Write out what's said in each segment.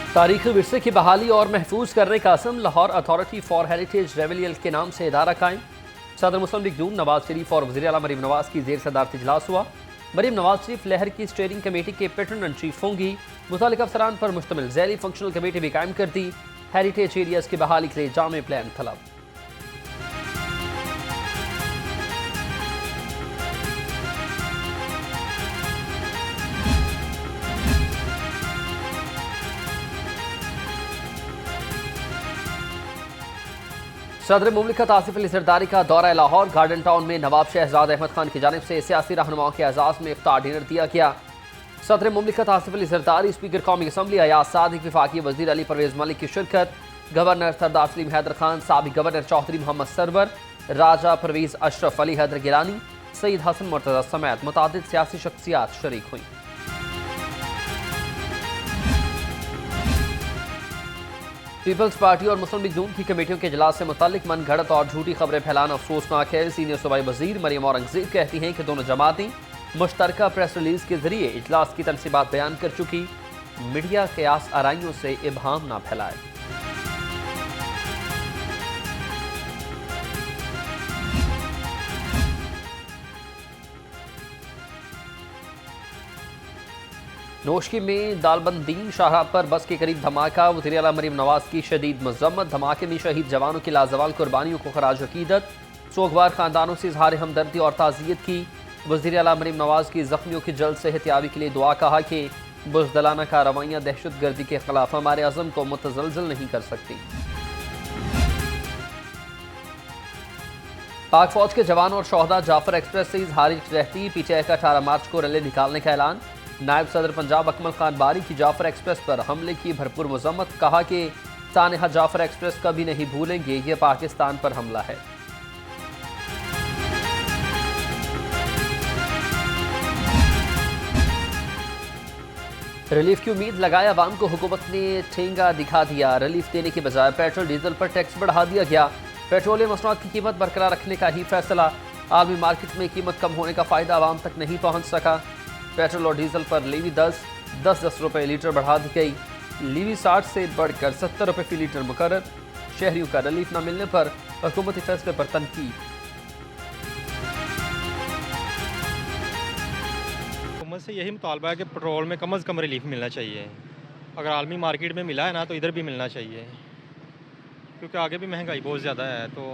तारीखी विरसे की बहाली और महफूज करने का असम Lahore authority for heritage revival के नाम से इदारा कायम। सदर मुस्लिम लीग नून नवाज शरीफ और वज़ीर आला मरीम नवाज की जेर सदारत इजलास हुआ। मरीम नवाज शरीफ लहर की स्टीयरिंग कमेटी के पैटर्न एंड चीफ होंगी। मुतालिका अफसरान पर मुश्तमिल ज़ैली फंक्शनल कमेटी भी कायम कर दी। हेरिटेज एरियाज की बहाली के लिए जामे प्लान तलब। सदर मुमलिकत आसिफ अली जरदारी का दौरा लाहौर। गार्डन टाउन में नवाब शहजाद अहमद खान की जानिब से सियासी रहनुमाओं के एजाज में इफ्तार डिनर दिया गया। सदर मुमलिकत आसिफ अली जरदारी, स्पीकर कौमी असम्बली अयाज सादिक, विफाकी वजीर अली परवेज मलिक की शिरकत, गवर्नर सरदार सलीम हैदर खान, साबिक गवर्नर चौधरी मोहम्मद सरवर, राजा परवीज अशरफ अली हैदर गिलानी, सईद हसन मुर्तजा समेत मुतादिद सियासी शख्सियात शरीक हुई। पीपल्स पार्टी और मुस्लिम लीग नून की कमेटियों के इजलास से मुतालिक मन घड़त और झूठी खबरें फैलाना अफसोसनाक है। सीनियर सूबाई वजीर मरियम औरंगजेब कहती हैं कि दोनों जमातें मुश्तरका प्रेस रिलीज के जरिए इजलास की तनसीबात बयान कर चुकी। मीडिया कयास आराइयों से इबहाम ना फैलाए। नोशकी में दालबंदीन शाहराह पर बस के करीब धमाका। वज़ीर आला मरीम नवाज की शदीद मजम्मत। धमाके में शहीद जवानों की लाजवाल कुर्बानियों को खराज अकीदत। सोगवार खानदानों से इजहार हमदर्दी और ताज़ियत की। वज़ीर आला मरीम नवाज की जख्मियों की जल्द सेहतयाबी के लिए दुआ। कहा कि बुज़दिलाना कार्रवाइयाँ दहशत गर्दी के खिलाफ हमारे अज़म को मुतज़लज़ल नहीं कर सकती। पाक फौज के जवान और शोहदा जाफर एक्सप्रेस से इजहार रहती। पीटीआई का 18 मार्च को रैली निकालने का ऐलान। नायब सदर पंजाब अकमल खान बारी की जाफर एक्सप्रेस पर हमले की भरपूर मजम्मत। कहा कि सानहा जाफर एक्सप्रेस कभी नहीं भूलेंगे, ये पाकिस्तान पर हमला है। रिलीफ की उम्मीद लगाए अवाम को हुकूमत ने ठेंगा दिखा दिया। रिलीफ देने की बजाय पेट्रोल डीजल पर टैक्स बढ़ा दिया गया। पेट्रोलियम मसनूआत की कीमत बरकरार रखने का ही फैसला। आलमी मार्केट में कीमत कम होने का फायदा आवाम तक नहीं पहुंच सका। पेट्रोल और डीजल पर लीवी 10 रुपए लीटर बढ़ा दी गई। लीवी 60 से बढ़कर 70 रुपए फी लीटर मुकर्रर। शहरियों का रिलीफ न मिलने पर हुकूमती फैसले पर तनकीद। हुकूमत से यही मुतालबा है कि पेट्रोल में कम अज़ कम रिलीफ मिलना चाहिए। अगर आलमी मार्केट में मिला है ना, तो इधर भी मिलना चाहिए, क्योंकि आगे भी महंगाई बहुत ज़्यादा है। तो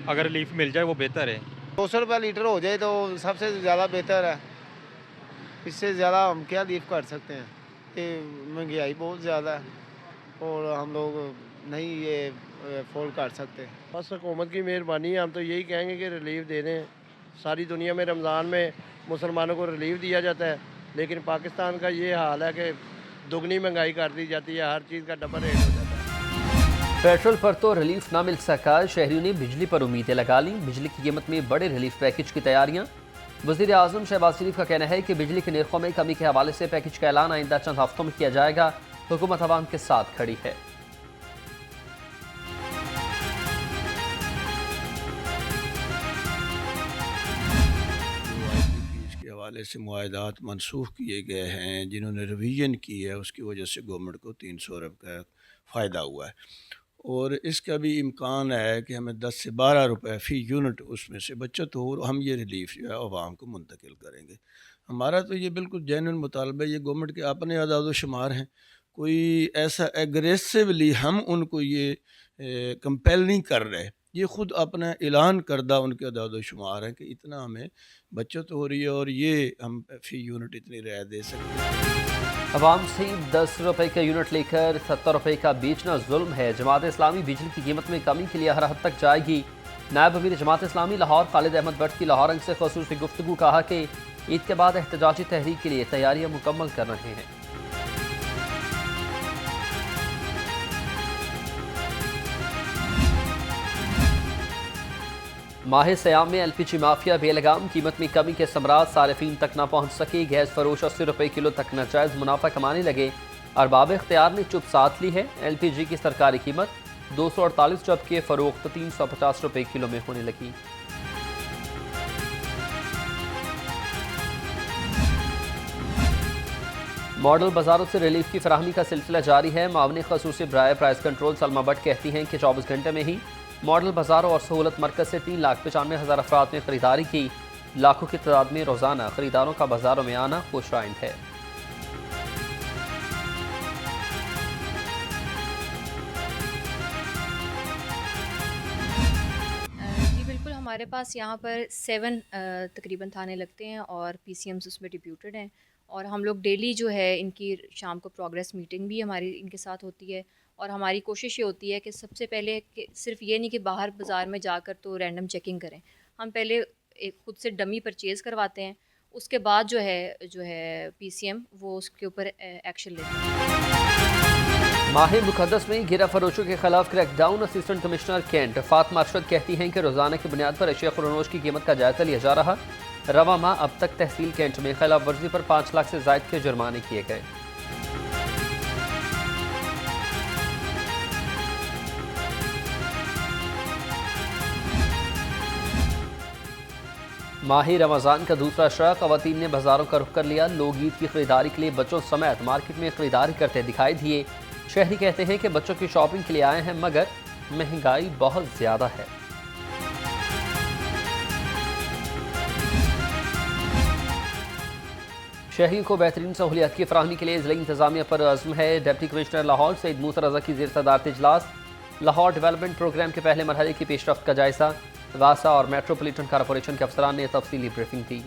अगर रिलीफ मिल जाए वो बेहतर है। 200 रुपये लीटर हो जाए तो सबसे ज़्यादा बेहतर है। इससे ज़्यादा हम क्या लीफ कर सकते हैं कि महंगाई बहुत ज़्यादा है और हम लोग नहीं ये अफोर्ड कर सकते। बस हुकूमत की मेहरबानी है। हम तो यही कहेंगे कि रिलीफ दे दें। सारी दुनिया में रमज़ान में मुसलमानों को रिलीफ दिया जाता है, लेकिन पाकिस्तान का ये हाल है कि दुगनी महंगाई कर दी जाती है, हर चीज़ का डबल रेट हो जाता है। पेट्रोल पर तो रिलीफ ना मिल सका। शहरियों ने बिजली पर उम्मीदें लगा ली। बिजली की कीमत में बड़े रिलीफ पैकेज की तैयारियां। वज़ीर आज़म शहबाज शरीफ का कहना है कि बिजली के निर्खों में कमी के हवाले से पैकेज का ऐलान आइंदा चंद हफ्तों में किया जाएगा। हुकूमत अवाम के साथ खड़ी है। इसके हवाले से मुआहदात मनसूख किए गए हैं, जिन्होंने रिवीजन की है, उसकी वजह से गवर्नमेंट को 300 अरब का फ़ायदा हुआ है। और इसका भी इम्कान है कि हमें 10 से 12 रुपए फ़ी यूनिट उसमें से बचत हो और हम ये रिलीफ जो है आवाम को मुंतकिल करेंगे। हमारा तो ये बिल्कुल जेन्युइन मुतालबा है। ये गवर्नमेंट के अपने अदाद व शुमार हैं। कोई ऐसा एग्रेसिवली हम उनको ये कंपेल नहीं कर रहे। ये ख़ुद अपना ऐलान करदा उनके अदाद व शुमार हैं कि इतना हमें बचत हो रही है और ये हम फ़ी यूनिट इतनी रियायत दे सकते हैं। अवाम से 10 रुपए का यूनिट लेकर 70 रुपए का बेचना जुल्म है। जमात इस्लामी बिजली की कीमत में कमी के लिए हर हद तक जाएगी। नायब अमीर जमात इस्लामी लाहौर खालिद अहमद भट्ट की लाहौर अंग से ख़ुसूसी गुफ्तगू। कहा कि ईद के बाद एहतजाजी तहरीक के लिए तैयारियां मुकम्मल कर रहे हैं। माह सयाम में एलपीजी माफिया बेलगाम। कीमत में कमी के समरात सारिफीन तक न पहुंच सके। गैस फरोश 80 रुपए किलो तक नाजायज मुनाफा कमाने लगे। अरबाब इख्तियार ने चुप साथ ली है। एलपीजी की सरकारी कीमत 248 जबकि फरोख्त 350 रुपए किलो में होने लगी। मॉडल बाजारों से रिलीफ की फराहमी का सिलसिला जारी है। मामले खसूसी बराए प्राइस कंट्रोल सलमा भट्ट कहती हैं कि 24 घंटे में ही मॉडल बाजारों और सहूलत मरकज से 3,95,000 अफराद ने खरीदारी की। लाखों की तादाद में रोजाना खरीदारों का बाजारों में आना खुशराइंद है। जी बिल्कुल, हमारे पास यहाँ पर 7 तकरीबन थाने लगते हैं और पीसीएम्स उसमें डिप्यूटेड हैं, और हम लोग डेली जो है इनकी शाम को प्रोग्रेस मीटिंग भी हमारी इनके साथ होती है। और हमारी कोशिश ये होती है कि सबसे पहले कि सिर्फ ये नहीं कि बाहर बाज़ार में जाकर तो रैंडम चेकिंग करें, हम पहले एक खुद से डमी परचेज़ करवाते हैं, उसके बाद जो है पीसीएम वो उसके ऊपर एक्शन लेते हैं। माह मुकद्दस में गिरा फरोशों के खिलाफ crackdown. Assistant commissioner Cantt Fatima Arshad कहती हैं कि रोजाना की बुनियाद पर अशिया खुरनोश की कीमत का जायजा लिया जा रहा। रवा माह अब तक तहसील कैंट में खिलाफ वर्जी पर 5 लाख से जायद के जुर्माने किए गए। माही रमज़ान का दूसरा शह ख़वातीन ने बाजारों का रुख कर लिया। लोग ईद की खरीदारी के लिए बच्चों समेत मार्केट में खरीदारी करते दिखाई दिए। शहरी कहते हैं कि बच्चों की शॉपिंग के लिए आए हैं मगर महंगाई बहुत ज़्यादा है। शहरियों को बेहतरीन सहूलियात की फराहमी के लिए ज़िला इंतज़ामिया पर अज़्म है। डिप्टी कमिश्नर लाहौर सईद मूसा रज़ा की ज़ेर सदारत इजलास। लाहौर डेवलपमेंट प्रोग्राम के पहले मरहले की पेशरफ्त का जायजा। वासा और मेट्रोपॉलिटन कॉरपोरेशन के अफसरान ने तफसीली ब्रीफिंग दी।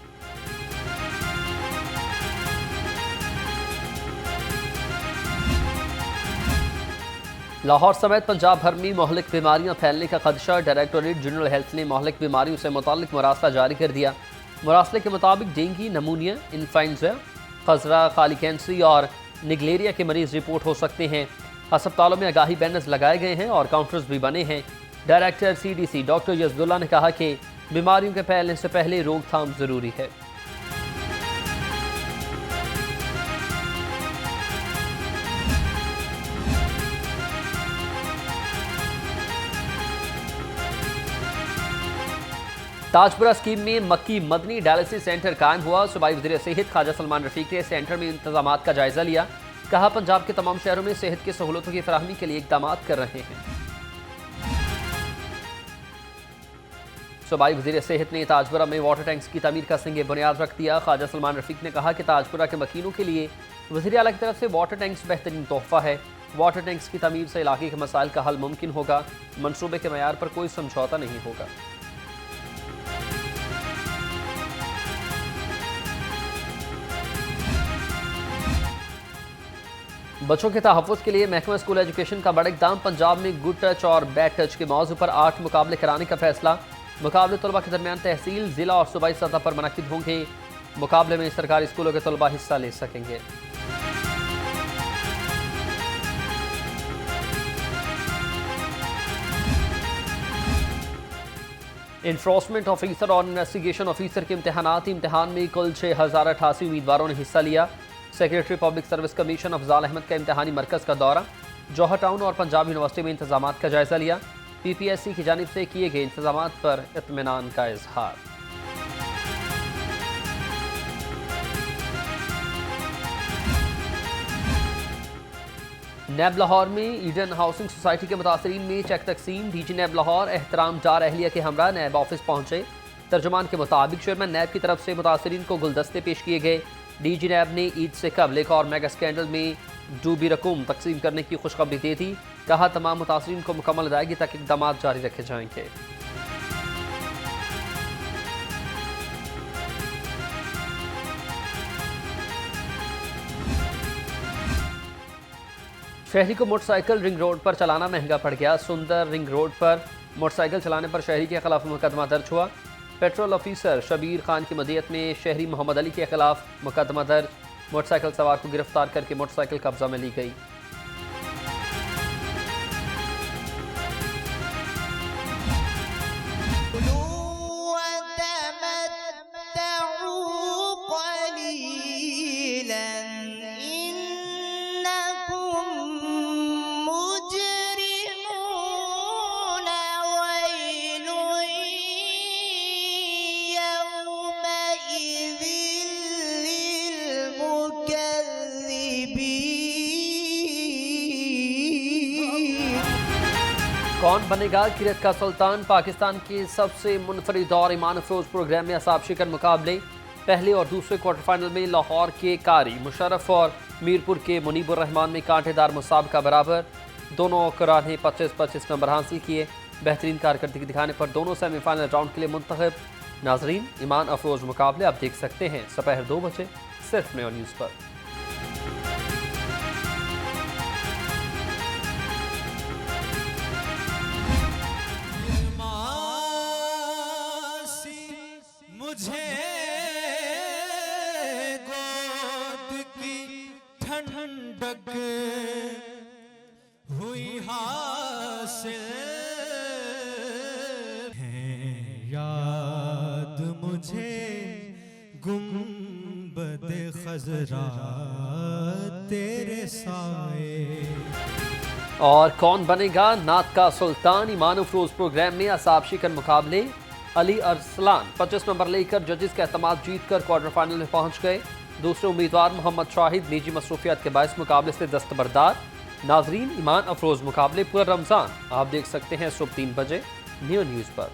लाहौर समेत पंजाब भर में मोहलिक बीमारियां फैलने का खदशा। डायरेक्टोरेट जनरल हेल्थ ने मोहलिक बीमारियों से मुताल्लिक मुरासला जारी कर दिया। मुरासले के मुताबिक डेंगू, नमूनिया, इन्फ्लुएंजा, खसरा, खाली कैंसरी और निगलेरिया के मरीज रिपोर्ट हो सकते हैं। अस्पतालों में आगाही बैनर्स लगाए गए हैं और काउंटर्स भी बने हैं। डायरेक्टर सीडीसी डॉक्टर यज़दुल्ला ने कहा कि बीमारियों के फैलने से पहले रोकथाम जरूरी है। ताजपुरा स्कीम में मक्की मदनी डायलिसिस सेंटर कायम हुआ। सूबाई वज़ीर सेहत ख्वाजा सलमान रफीक ने सेंटर में इंतजामात का जायजा लिया। कहा पंजाब के तमाम शहरों में सेहत की सहूलतों की फराहमी के लिए इकदाम कर रहे हैं। सूबाई वज़ीर सेहत ने ताजपुरा में वाटर टैंक्स की तमीर का संग बुनियाद रख दिया। ख्वाजा सलमान रफीक ने कहा कि ताजपुरा के मकीनों के लिए वज़ीर आला की तरफ से वाटर टैंक्स बेहतरीन तोहफा है। वाटर टैंक्स की तमीर से इलाके के मसाइल का हल मुमकिन होगा। मनसूबे के मयार पर कोई समझौता नहीं होगा। बच्चों के तहफ़्फ़ुज़ के लिए महकमा स्कूल एजुकेशन का बड़ा इक़दाम। पंजाब में गुड टच और बैड टच के मौजू पर 8 मुकाबले कराने का फैसला। मुकाबले तलबा के दरमियान तहसील, ज़िला और सूबाई सतह पर मुनक़िद होंगे। मुकाबले में सरकारी स्कूलों के तलबा हिस्सा ले सकेंगे। इन्फोर्समेंट ऑफिसर और इन्वेस्टिगेशन ऑफिसर के इम्तहान में कुल 6,088 उम्मीदवारों ने हिस्सा लिया। Secretary public service commission Afzal Ahmed का इम्तहानी मरकज़ का दौरा। जौहर टाउन और पंजाब यूनिवर्सिटी में इंतजामात का जायजा लिया। PPSC की जानिब से किए गए इंतजामात पर इत्मीनान का इजहार। नैब लाहौर में ईडन हाउसिंग सोसाइटी के मुतासरीन में चेक तकसीम। DG नैब लाहौर एहतराम डार अहलिया के हमरा नैब ऑफिस पहुंचे। तर्जुमान के मुताबिक चेयरमैन नैब की तरफ से मुतासरीन को गुलदस्ते पेश किए गए। DG नैब ने ईद से कबल एक और मेगा स्कैंडल में डूबी रकूम तकसीम करने की खुशखबरी दी थी। कहा तमाम मुतासरीन को मुकम्मल अदायगी तक इक़दाम जारी रखे जाएंगे। शहरी को मोटरसाइकिल रिंग रोड पर चलाना महंगा पड़ गया। सुंदर रिंग रोड पर मोटरसाइकिल चलाने पर शहरी के खिलाफ मुकदमा दर्ज हुआ। पेट्रोल ऑफिसर शबीर खान की मदीयत में शहरी मोहम्मद अली के खिलाफ मुकदमा दर्ज। मोटरसाइकिल सवार को गिरफ्तार करके मोटरसाइकिल कब्जा में ली गई। कौन बनेगा क्रिकेट का सुल्तान? पाकिस्तान के सबसे मुनफरिद और ईमान अफरोज प्रोग्राम में असाब शिकन मुकाबले। पहले और दूसरे क्वार्टर फाइनल में लाहौर के कारी मुशर्रफ और मीरपुर के मुनीबुर रहमान में कांटेदार मुसाबका बराबर। दोनों करार ने 25-25 नंबर हासिल किए। बेहतरीन कारकर्दगी दिखाने पर दोनों सेमीफाइनल राउंड के लिए मुंतखब। नाजरीन, ईमान अफरोज मुकाबले आप देख सकते हैं दोपहर 2 बजे सिर्फ मेयो न्यूज़ पर। मुझे गोद की ठंडक हुई हासिल है, याद मुझे गुंबद खजरा तेरे साए। और कौन बनेगा नात का सुल्तान? ईमान अफरोज प्रोग्राम में असाब शिकन मुकाबले। अली अरसलान 25 नंबर लेकर जजेस का एतमाद जीत कर क्वार्टर फाइनल में पहुंच गए। दूसरे उम्मीदवार मोहम्मद शाहिद निजी मसरूफियात के बायस मुकाबले से दस्तबरदार। नाजरीन, ईमान अफरोज मुकाबले पूरा रमजान आप देख सकते हैं सुबह 3 बजे मेयो न्यूज़ पर।